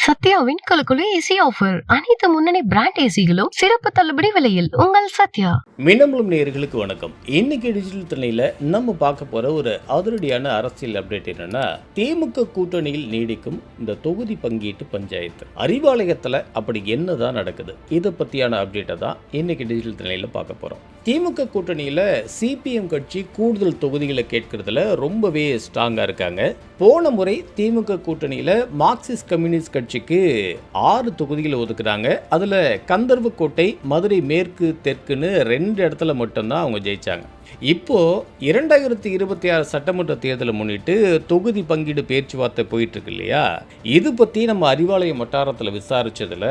சத்யாவின் குலுக்குலு AC offer. அனைத்து முன்னணி brand ஏசிகளும் சிறப்பு தள்ளுபடி விலையில் உங்கள் சத்யா. மின்னம்பலம் நேயர்களுக்கு வணக்கம். இன்னைக்கு டிஜிட்டல் திணையில நம்ம பார்க்க போற ஒரு அதிரடியான அரசியல் அப்டேட் என்னன்னா, திமுக கூட்டணியில் நீடிக்கும் இந்த தொகுதி பங்கீட்டு பஞ்சாயத்து. அறிவாலயத்துல அப்படி என்னதான் நடக்குது, இதை பத்தியான அப்டேட்டை தான் இன்னைக்கு டிஜிட்டல் திணையில பார்க்க போறோம். திமுக கூட்டணியில சிபிஎம் கட்சி கூடுதல் தொகுதிகளை கேட்கறதுல ரொம்பவே ஸ்ட்ராங்கா இருக்காங்க. போன முறை திமுக கூட்டணியில மார்க்சிஸ்ட் கம்யூனிஸ்ட் கட்சிக்கு 6 தொகுதிகளை ஒதுக்குறாங்க. அதுல கந்தர்வக்கோட்டை, மதுரை மேற்கு, தெற்குன்னு 2 இடத்துல மட்டும்தான் அவங்க ஜெயிச்சாங்க. இப்போ 2026 சட்டமன்ற தேர்தலை முன்னிட்டு தொகுதி பங்கீடு பேச்சுவார்த்தை போயிட்டு இருக்கு இல்லையா, இது பத்தி நம்ம அறிவாலயம் வட்டாரத்தில் விசாரிச்சதுல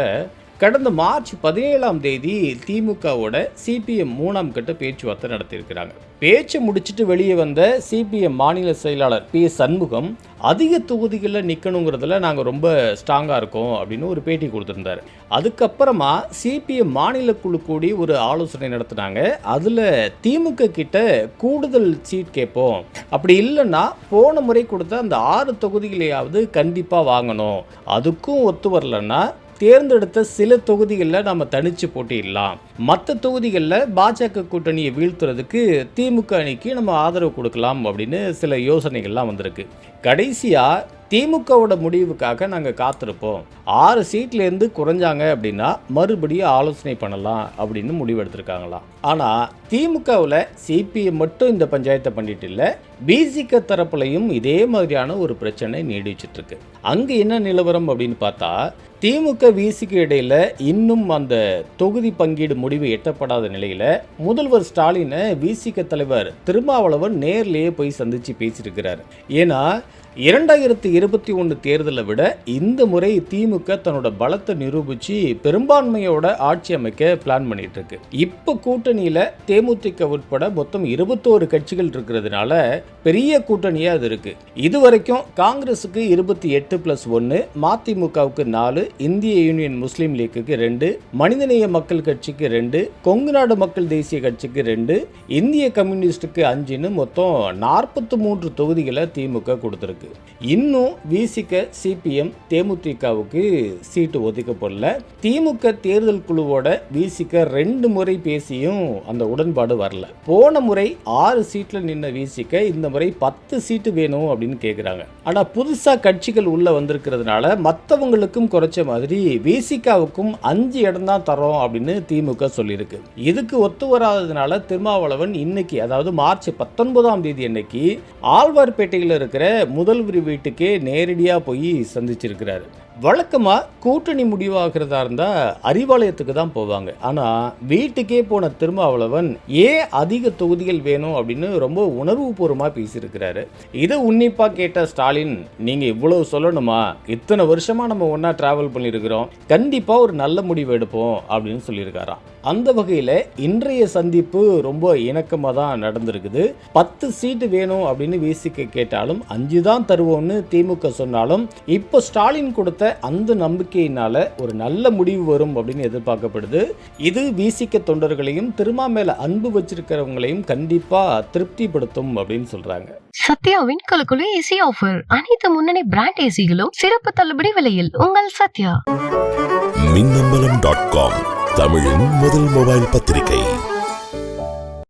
கடந்த மார்ச் 17ஆம் தேதி திமுகவோட சிபிஎம் 3ஆம் கட்ட பேச்சுவார்த்தை நடத்தியிருக்கிறாங்க. பேச்சு முடிச்சுட்டு வெளியே வந்த சிபிஎம் மாநில செயலாளர் பி சண்முகம் அதிக தொகுதிகளில் நிற்கணுங்கிறதுல நாங்கள் ரொம்ப ஸ்ட்ராங்காக இருக்கோம் அப்படின்னு ஒரு பேட்டி கொடுத்துருந்தாரு. அதுக்கப்புறமா சிபிஎம் மாநில குழு கூடி ஒரு ஆலோசனை நடத்தினாங்க. அதில் திமுக கிட்ட கூடுதல் சீட் கேட்போம், அப்படி இல்லைன்னா போன முறை கொடுத்த அந்த 6 தொகுதிகளையாவது கண்டிப்பாக வாங்கணும், அதுக்கும் ஒத்து வரலன்னா தேர்ந்தெடுத்த சில தொகுதிகளில் நம்ம தனிச்சு போட்டிடலாம், மற்ற தொகுதிகளில் பாஜக கூட்டணியை வீழ்த்துறதுக்கு திமுக அணிக்கு நம்ம ஆதரவு கொடுக்கலாம் அப்படின்னு சில யோசனைகள்லாம் வந்திருக்கு. கடைசியாக திமுகவோட முடிவுக்காக நாங்கள் காத்திருப்போம், 6 சீட்லேருந்து குறைஞ்சாங்க அப்படின்னா மறுபடியும் ஆலோசனை பண்ணலாம் அப்படின்னு முடிவெடுத்திருக்காங்களாம். ஆனால் திமுகவில் சிபிஎம் மட்டும் இந்த பஞ்சாயத்தை பண்ணிட்டு இல்லை, பிசிக தரப்புலையும் இதே மாதிரியான ஒரு பிரச்சனை நீடிச்சிட்டு இருக்கு. அங்கே என்ன நிலவரம் அப்படின்னு பார்த்தா, திமுக விசிக்கு இடையில இன்னும் அந்த தொகுதி பங்கீடு முடிவு எட்டப்படாத நிலையில முதல்வர் ஸ்டாலினை விசிக தலைவர் திருமாவளவன் நேர்லேயே போய் சந்திச்சு பேசியிருக்கிறார். ஏன்னா 2021 தேர்தலை விட இந்த முறை திமுக தன்னோட பலத்தை நிரூபிச்சு பெரும்பான்மையோட ஆட்சி அமைக்க பிளான் பண்ணிட்டு இருக்கு. இப்போ கூட்டணியில தேமுதிக உட்பட மொத்தம் 21 கட்சிகள் இருக்கிறதுனால பெரிய கூட்டணியா அது இருக்கு. இதுவரைக்கும் காங்கிரஸுக்கு 28+1, மதிமுகவுக்கு 4, இந்திய யூனியன் முஸ்லீம் லீக்குக்கு 2, மனிதநேய மக்கள் கட்சிக்கு 2, கொங்கு நாடு மக்கள் தேசிய கட்சிக்கு 2, இந்திய கம்யூனிஸ்டுக்கு 5ன்னு மொத்தம் 43 தொகுதிகளை திமுக கொடுத்திருக்கு. இன்னும் விசிக, சிபிஎம், தேமுதிகவுக்கு சீட்டு ஒதுக்கப்படல. திமுக தேர்தல் குழுவோட விசிக 2 முறை பேசியும் அந்த உடன்பாடு வரல. போன முறை 6 சீட்ல நின்ன விசிக இந்த முறை 10 சீட்டு வேணும் அப்படின்னு கேட்குறாங்க. ஆனா புதுசா கட்சிகள் உள்ள வந்திருக்கிறதுனால மற்றவங்களுக்கும் குறைச்ச மாதிரி விசிகாவுக்கும் 5 இடம் தான் தரோம் அப்படின்னு திமுக சொல்லியிருக்கு. இதுக்கு ஒத்து வராததுனால திருமாவளவன் இன்னைக்கு, அதாவது மார்ச் 19ஆம் தேதி அன்னைக்கு ஆழ்வார்பேட்டையில் இருக்கிற முதல்வர் வீட்டுக்கே நேரடியாக போய் சந்திச்சிருக்கிறாரு. வழக்கமாக கூட்டணி முடிவாகிறதா இருந்தால் அறிவாலயத்துக்கு தான் போவாங்க. ஆனால் வீட்டுக்கே போன திருமாவளவன் ஏன் அதிக தொகுதிகள் வேணும் அப்படின்னு ரொம்ப உணர்வுபூர்வமாக பேசியிருக்கிறாரு. இதை உன்னிப்பாக கேட்ட ஸ்டாலின், நீங்கள் இவ்வளவு சொல்லணுமா, இத்தனை வருஷமாக நம்ம ஒன்றா ட்ராவல் பண்ணியிருக்கிறோம், கண்டிப்பாக ஒரு நல்ல முடிவு எடுப்போம் அப்படின்னு சொல்லியிருக்காராம். அந்த வகையில் இன்றைய சந்திப்பு ரொம்ப இணக்கமாக தான் நடந்திருக்குது. 10 சீட்டு வேணும் அப்படின்னு விசிக கேட்டாலும் 5 தான் தருவோம்னு திமுக சொன்னாலும் இப்போ ஸ்டாலின் கொடுத்த அந்த நம்பிக்கையினால ஒரு நல்ல முடிவு வரும் அப்படின்னு எதிர்பார்க்கப்படுது. இது விசிக தொண்டர்களையும் திருமா மேல அன்பு வச்சிருக்கிறவங்களையும் கண்டிப்பா திருப்திப்படுத்தும் அப்படின்னு சொல்றாங்க. சத்யாவின் குலுக்குலு ஏசி ஆஃபர். அனைத்து முன்னணி பிராண்ட் ஏசிகளும் சிறப்பு தள்ளுபடி விலையில் உங்கள் சத்யா. மின்னம்பலம்.com, தமிழின் முதல் மொபைல் பத்திரிகை.